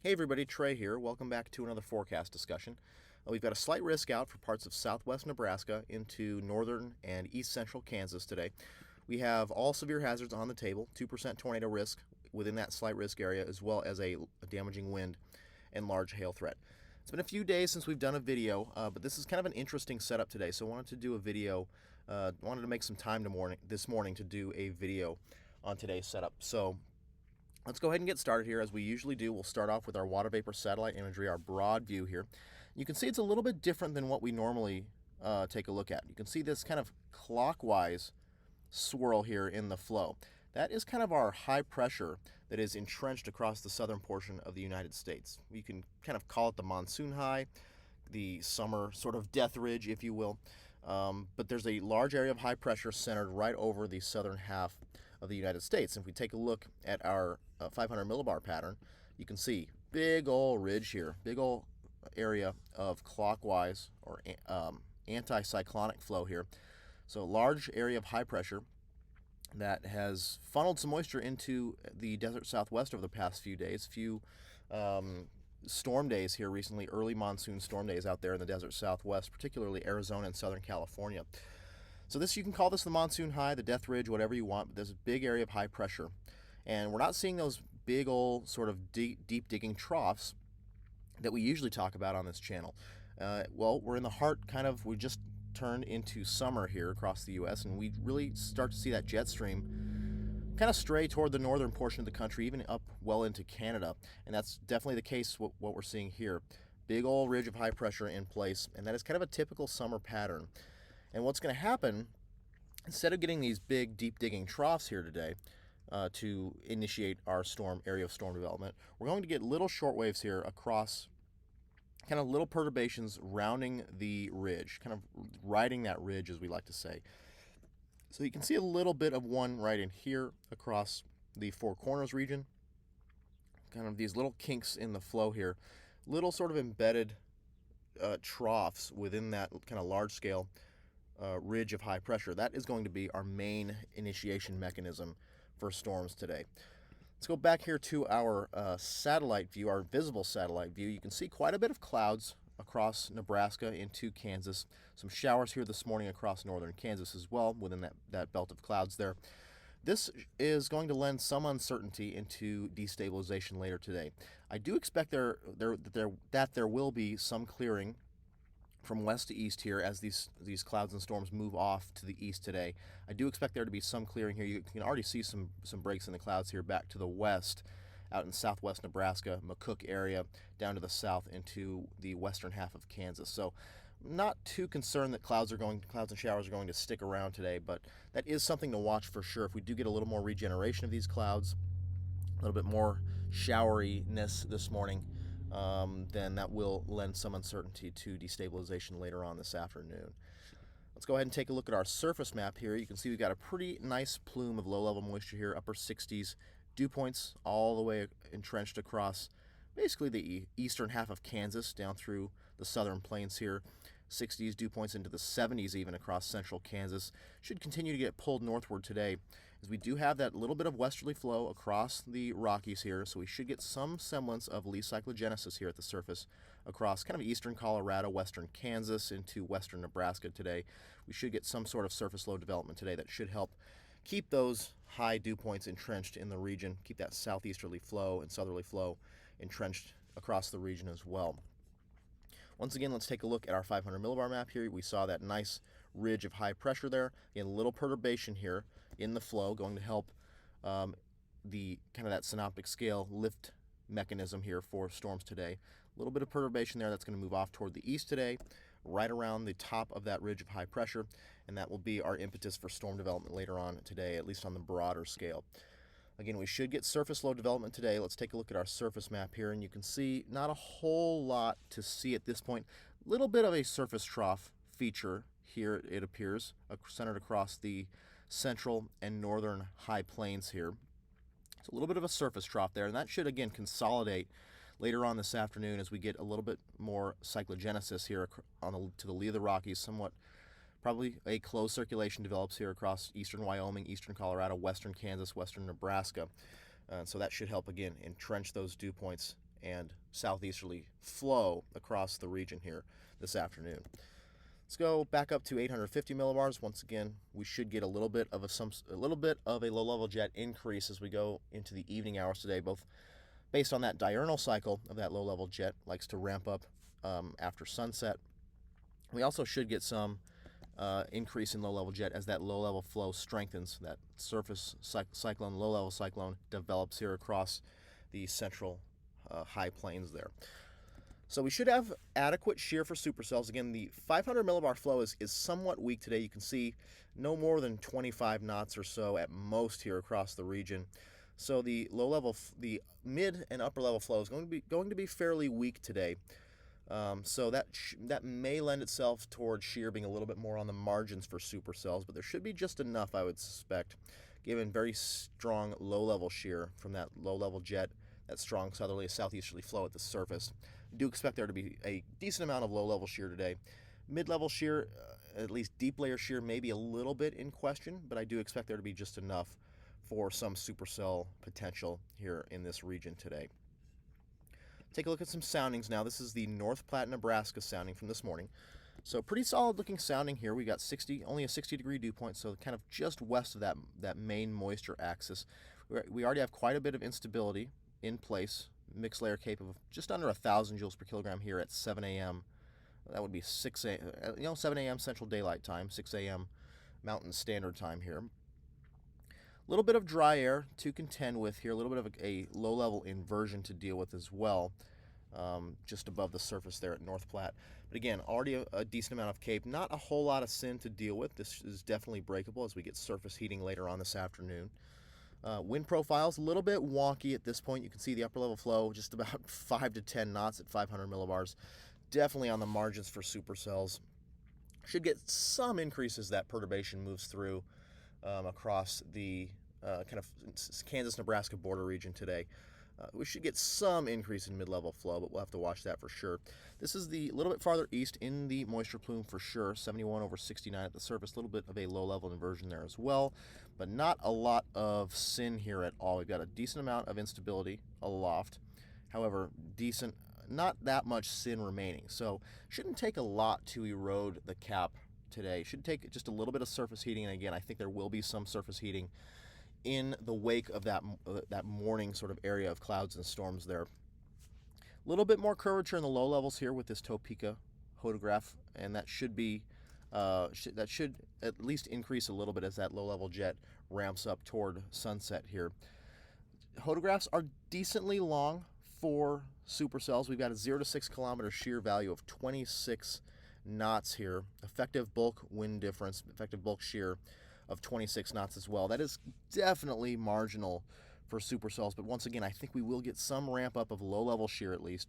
Hey everybody, Trey here. Welcome back to another forecast discussion. We've got a slight risk out for parts of southwest Nebraska into northern and east central Kansas today. We have all severe hazards on the table, 2% tornado risk within that slight risk area, as well as a damaging wind and large hail threat. It's been a few days since we've done a video, but this is kind of an interesting setup today, so I wanted to do a video, wanted to make some time this morning to do a video on today's setup. So let's go ahead and get started here. As we usually do, we'll start off with our water vapor satellite imagery, our broad view here. You can see it's a little bit different than what we normally take a look at. You can see this kind of clockwise swirl here in the flow. That is kind of our high pressure that is entrenched across the southern portion of the United States. You can kind of call it the monsoon high, the summer sort of death ridge, if you will. But there's a large area of high pressure centered right over the southern half of the United States. And if we take a look at our 500 millibar pattern, you can see big old ridge here, big old area of clockwise or anticyclonic flow here. So large area of high pressure that has funneled some moisture into the desert southwest over the past few days. Few storm days here recently, early monsoon storm days out there in the desert southwest, particularly Arizona and Southern California. So this, you can call this the monsoon high, the death ridge, whatever you want, but there's a big area of high pressure. And we're not seeing those big old sort of deep digging troughs that we usually talk about on this channel. Well, we're in the heart we just turned into summer here across the U.S., and we really start to see that jet stream kind of stray toward the northern portion of the country, even up well into Canada. And that's definitely the case what we're seeing here. Big old ridge of high pressure in place, and that is kind of a typical summer pattern. And what's going to happen, instead of getting these big deep digging troughs here today to initiate our area of storm development, we're going to get little short waves here across, kind of little perturbations rounding the ridge, kind of riding that ridge, as we like to say. So you can see a little bit of one right in here across the Four Corners region. Kind of these little kinks in the flow here, little sort of embedded troughs within that kind of large scale ridge of high pressure. That is going to be our main initiation mechanism for storms today. Let's go back here to our satellite view, our visible satellite view. You can see quite a bit of clouds across Nebraska into Kansas. Some showers here this morning across northern Kansas as well, within that belt of clouds there. This is going to lend some uncertainty into destabilization later today. I do expect that there will be some clearing from west to east here as these clouds and storms move off to the east today. I do expect there to be some clearing here. You can already see some breaks in the clouds here back to the west, out in southwest Nebraska, McCook area, down to the south into the western half of Kansas. So not too concerned that clouds and showers are going to stick around today, but that is something to watch for sure. If we do get a little more regeneration of these clouds, a little bit more showeriness this morning, then that will lend some uncertainty to destabilization later on this afternoon. Let's go ahead and take a look at our surface map here. You can see we've got a pretty nice plume of low-level moisture here, upper 60s, dew points all the way entrenched across basically the eastern half of Kansas down through the southern plains here. 60s, dew points into the 70s even across central Kansas. Should continue to get pulled northward today, as we do have that little bit of westerly flow across the Rockies here, so we should get some semblance of leaf cyclogenesis here at the surface across kind of eastern Colorado, western Kansas into western Nebraska today. We should get some sort of surface low development today that should help keep those high dew points entrenched in the region, keep that southeasterly flow and southerly flow entrenched across the region as well. Once again, let's take a look at our 500 millibar map here. We saw that nice ridge of high pressure there. Again, a little perturbation here in the flow, going to help the kind of that synoptic scale lift mechanism here for storms today. A little bit of perturbation there that's going to move off toward the east today, right around the top of that ridge of high pressure, and that will be our impetus for storm development later on today, at least on the broader scale. Again, we should get surface low development today. Let's take a look at our surface map here, and you can see not a whole lot to see at this point. Little bit of a surface trough feature here, it appears, centered across the central and northern high plains here. So a little bit of a surface trough there, and that should again consolidate later on this afternoon as we get a little bit more cyclogenesis here to the lee of the Rockies, somewhat Probably a closed circulation develops here across eastern Wyoming, eastern Colorado, western Kansas, western Nebraska. So that should help, again, entrench those dew points and southeasterly flow across the region here this afternoon. Let's go back up to 850 millibars. Once again, we should get a little bit of a low-level jet increase as we go into the evening hours today, both based on that diurnal cycle of that low-level jet likes to ramp up after sunset. We also should get some increase in low-level jet as that low-level flow strengthens. That surface cyclone, low-level cyclone develops here across the central high plains there. So we should have adequate shear for supercells. Again, the 500 millibar flow is somewhat weak today. You can see no more than 25 knots or so at most here across the region. So the the mid and upper level flow is going to be fairly weak today. So that may lend itself towards shear being a little bit more on the margins for supercells, but there should be just enough, I would suspect, given very strong low-level shear from that low-level jet, that strong southerly southeasterly flow at the surface. I do expect there to be a decent amount of low-level shear today. Mid-level shear, at least deep layer shear, may be a little bit in question, but I do expect there to be just enough for some supercell potential here in this region today. Take a look at some soundings now. This is the North Platte, Nebraska sounding from this morning. So pretty solid looking sounding here. We got only a 60-degree dew point, so kind of just west of that main moisture axis. We already have quite a bit of instability in place. Mixed layer CAPE of just under 1,000 joules per kilogram here at 7 a.m. That would be 6 a.m. 7 a.m. Central Daylight Time, 6 a.m. Mountain Standard Time here. A little bit of dry air to contend with here, a little bit of a low-level inversion to deal with as well, just above the surface there at North Platte. But again, already a decent amount of CAPE, not a whole lot of SYN to deal with. This is definitely breakable as we get surface heating later on this afternoon. Wind profiles, a little bit wonky at this point. You can see the upper level flow just about 5 to 10 knots at 500 millibars. Definitely on the margins for supercells. Should get some increase as that perturbation moves through across the kind of Kansas-Nebraska border region today. We should get some increase in mid-level flow, but we'll have to watch that for sure. This is the little bit farther east in the moisture plume for sure, 71 over 69 at the surface, a little bit of a low-level inversion there as well, but not a lot of SYN here at all. We've got a decent amount of instability aloft, however, not that much SYN remaining, so shouldn't take a lot to erode the cap today. Should take just a little bit of surface heating, and again, I think there will be some surface heating in the wake of that morning sort of area of clouds and storms there. A little bit more curvature in the low levels here with this Topeka hodograph, and that should at least increase a little bit as that low-level jet ramps up toward sunset here. Hodographs are decently long for supercells. We've got a 0 to 6 kilometer shear value of 26 knots here. Effective bulk wind difference, effective bulk shear of 26 knots as well. That is definitely marginal for supercells, but once again, I think we will get some ramp up of low-level shear at least,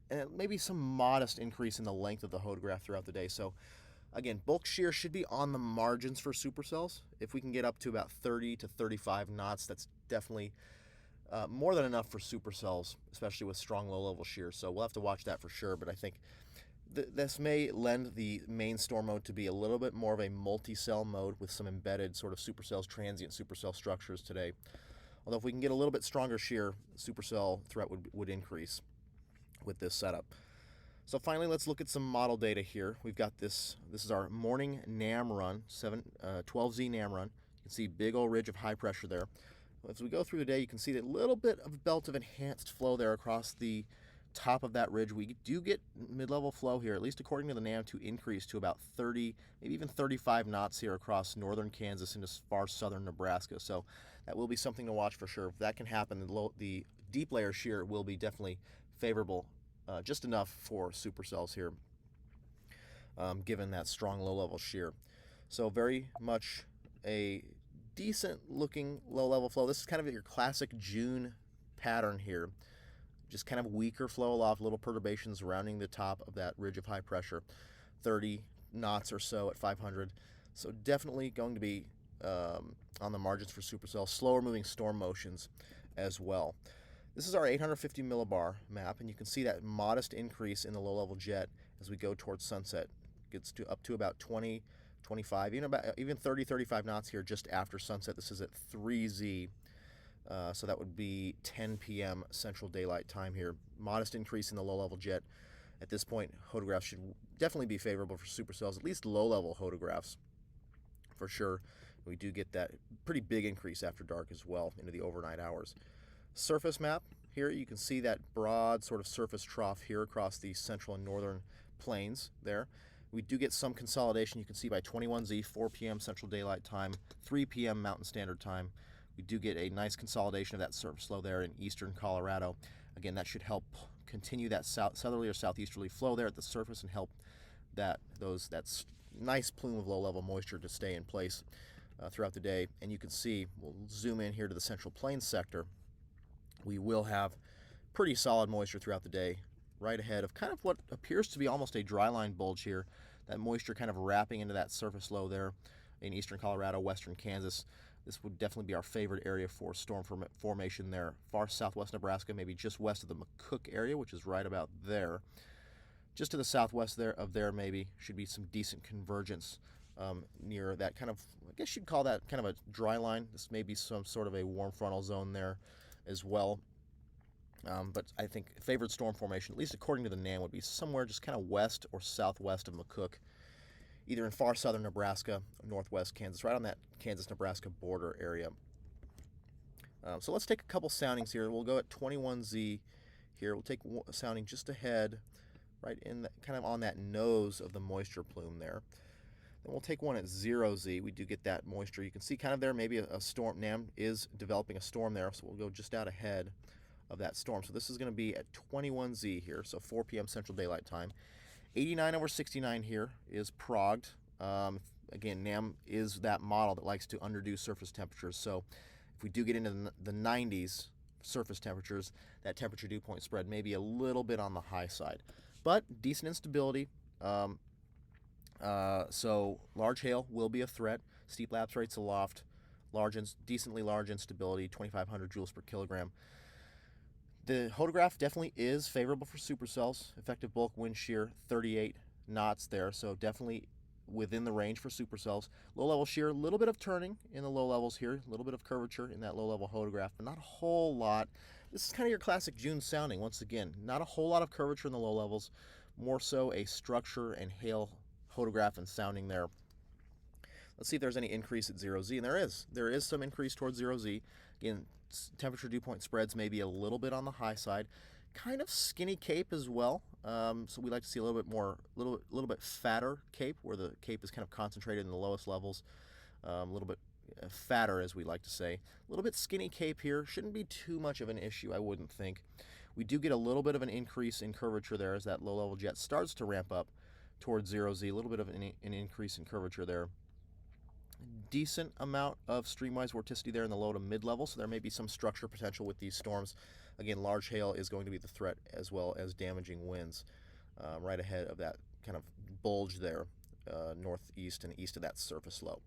and maybe some modest increase in the length of the hodograph throughout the day. So again, bulk shear should be on the margins for supercells. If we can get up to about 30 to 35 knots, that's definitely more than enough for supercells, especially with strong low-level shear. So we'll have to watch that for sure, but I think this may lend the main storm mode to be a little bit more of a multicell mode with some embedded sort of supercells, transient supercell structures today. Although if we can get a little bit stronger shear, supercell threat would increase with this setup. So finally, let's look at some model data here. We've got this is our morning NAM run, 12Z NAM run. You can see big old ridge of high pressure there. As we go through the day, you can see that little bit of belt of enhanced flow there across the top of that ridge. We do get mid-level flow here, at least according to the NAM, to increase to about 30, maybe even 35 knots here across northern Kansas into far southern Nebraska. So that will be something to watch for sure. If that can happen, the deep layer shear will be definitely favorable, just enough for supercells here, given that strong low-level shear. So very much a decent looking low-level flow. This is kind of your classic June pattern here. Just kind of weaker flow aloft, little perturbations surrounding the top of that ridge of high pressure, 30 knots or so at 500. So definitely going to be on the margins for supercells, slower moving storm motions as well. This is our 850 millibar map, and you can see that modest increase in the low-level jet as we go towards sunset. Gets up to about 20, 25, even 30, 35 knots here just after sunset. This is at 3Z. So that would be 10 p.m. Central Daylight Time here. Modest increase in the low-level jet. At this point, photographs should definitely be favorable for supercells, at least low-level photographs for sure. We do get that pretty big increase after dark as well into the overnight hours. Surface map here, you can see that broad sort of surface trough here across the central and northern plains there. We do get some consolidation. You can see by 21Z, 4 p.m. Central Daylight Time, 3 p.m. Mountain Standard Time. We do get a nice consolidation of that surface low there in eastern Colorado. Again, that should help continue that southerly or southeasterly flow there at the surface and help that nice plume of low-level moisture to stay in place throughout the day. And you can see, we'll zoom in here to the Central Plains sector. We will have pretty solid moisture throughout the day, right ahead of kind of what appears to be almost a dryline bulge here. That moisture kind of wrapping into that surface low there in eastern Colorado, western Kansas. This would definitely be our favorite area for storm formation there. Far southwest Nebraska, maybe just west of the McCook area, which is right about there. Just to the southwest there maybe should be some decent convergence near that kind of, I guess you'd call that kind of a dry line. This may be some sort of a warm frontal zone there as well. But I think favored storm formation, at least according to the NAM, would be somewhere just kind of west or southwest of McCook, either in far southern Nebraska, northwest Kansas, right on that Kansas-Nebraska border area. So let's take a couple soundings here. We'll go at 21Z here. We'll take a sounding just ahead, right in the, kind of on that nose of the moisture plume there. Then we'll take one at 0Z. We do get that moisture. You can see kind of there maybe a storm. NAM is developing a storm there, so we'll go just out ahead of that storm. So this is going to be at 21Z here, so 4 p.m. Central Daylight Time. 89/69 here is progged. Again, NAM is that model that likes to underdo surface temperatures. So if we do get into the 90s surface temperatures, that temperature dew point spread may be a little bit on the high side. But decent instability. So large hail will be a threat. Steep lapse rates aloft. Decently large instability, 2,500 joules per kilogram. The hodograph definitely is favorable for supercells. Effective bulk wind shear, 38 knots there, so definitely within the range for supercells. Low-level shear, a little bit of turning in the low levels here, a little bit of curvature in that low-level hodograph, but not a whole lot. This is kind of your classic June sounding, once again. Not a whole lot of curvature in the low levels, more so a structure and hail hodograph and sounding there. Let's see if there's any increase at 0Z, and there is some increase towards 0Z. Again, temperature dew point spreads may be a little bit on the high side. Kind of skinny cape as well, so we like to see a little bit more, little bit fatter cape, where the cape is kind of concentrated in the lowest levels. A little bit fatter, as we like to say. A little bit skinny cape here. Shouldn't be too much of an issue, I wouldn't think. We do get a little bit of an increase in curvature there as that low-level jet starts to ramp up towards 0Z. A little bit of an increase in curvature there. Decent amount of streamwise vorticity there in the low to mid level, so there may be some structure potential with these storms. Again, large hail is going to be the threat, as well as damaging winds right ahead of that kind of bulge there, northeast and east of that surface low.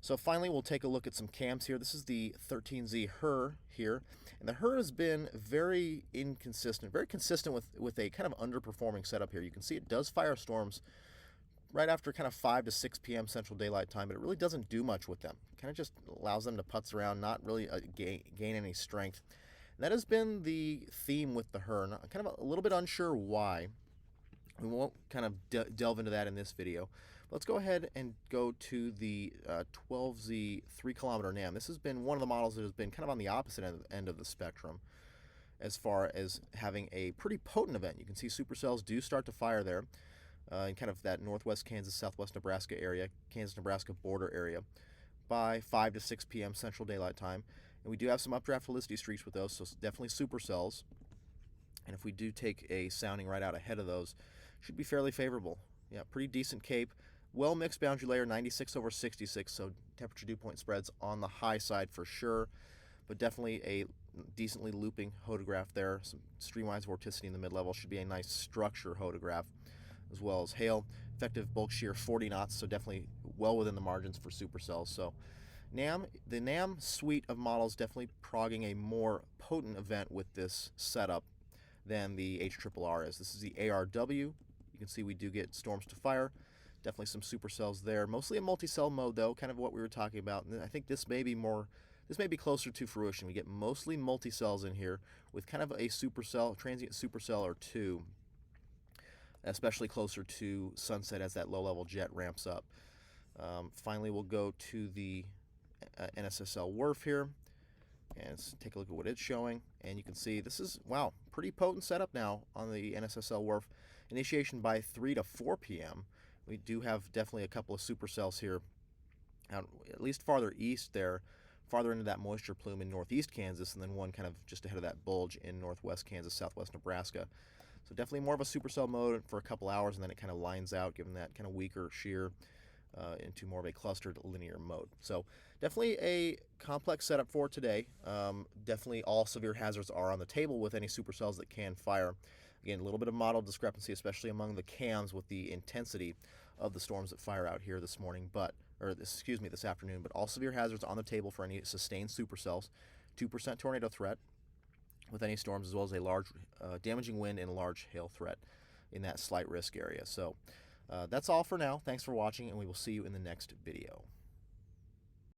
So finally, we'll take a look at some cams here. This is the 13Z HER here, and the HER has been very inconsistent, very consistent with a kind of underperforming setup here. You can see it does fire storms right after kind of 5 to 6 p.m. Central Daylight Time, but it really doesn't do much with them. It kind of just allows them to putz around, not really gain any strength. And that has been the theme with the HER. Kind of a little bit unsure why. We won't kind of delve into that in this video. Let's go ahead and go to the 12Z 3-kilometer NAM. This has been one of the models that has been kind of on the opposite end of the spectrum as far as having a pretty potent event. You can see supercells do start to fire there. In kind of that northwest Kansas, southwest Nebraska area, Kansas-Nebraska border area, by 5 to 6 p.m. Central Daylight Time. And we do have some updraft helicity streaks with those, so definitely supercells. And if we do take a sounding right out ahead of those, should be fairly favorable. Yeah, pretty decent cape. Well-mixed boundary layer, 96/66, so temperature dew point spreads on the high side for sure, but definitely a decently looping hodograph there. Some streamwise vorticity in the mid-level. Should be a nice structure hodograph, as well as hail. Effective bulk shear 40 knots, so definitely well within the margins for supercells. So the NAM suite of models definitely progging a more potent event with this setup than the HRRR is. This is the ARW. You can see we do get storms to fire. Definitely some supercells there. Mostly a multicell mode though, kind of what we were talking about. And I think this may be more this may be closer to fruition. We get mostly multicells in here with kind of a supercell, transient supercell or two, especially closer to sunset as that low-level jet ramps up. Finally, we'll go to the NSSL WRF here and let's take a look at what it's showing. And you can see this is, wow, pretty potent setup now on the NSSL WRF. Initiation by 3 to 4 p.m. We do have definitely a couple of supercells here, out at least farther east there, farther into that moisture plume in northeast Kansas, and then one kind of just ahead of that bulge in northwest Kansas, southwest Nebraska. So definitely more of a supercell mode for a couple hours, and then it kind of lines out, giving that kind of weaker shear into more of a clustered linear mode. So definitely a complex setup for today. Definitely all severe hazards are on the table with any supercells that can fire. Again, a little bit of model discrepancy, especially among the cams with the intensity of the storms that fire out here this morning, this afternoon. But all severe hazards on the table for any sustained supercells. 2% tornado threat with any storms, as well as a large damaging wind and a large hail threat in that slight risk area. So that's all for now. Thanks for watching, and we will see you in the next video.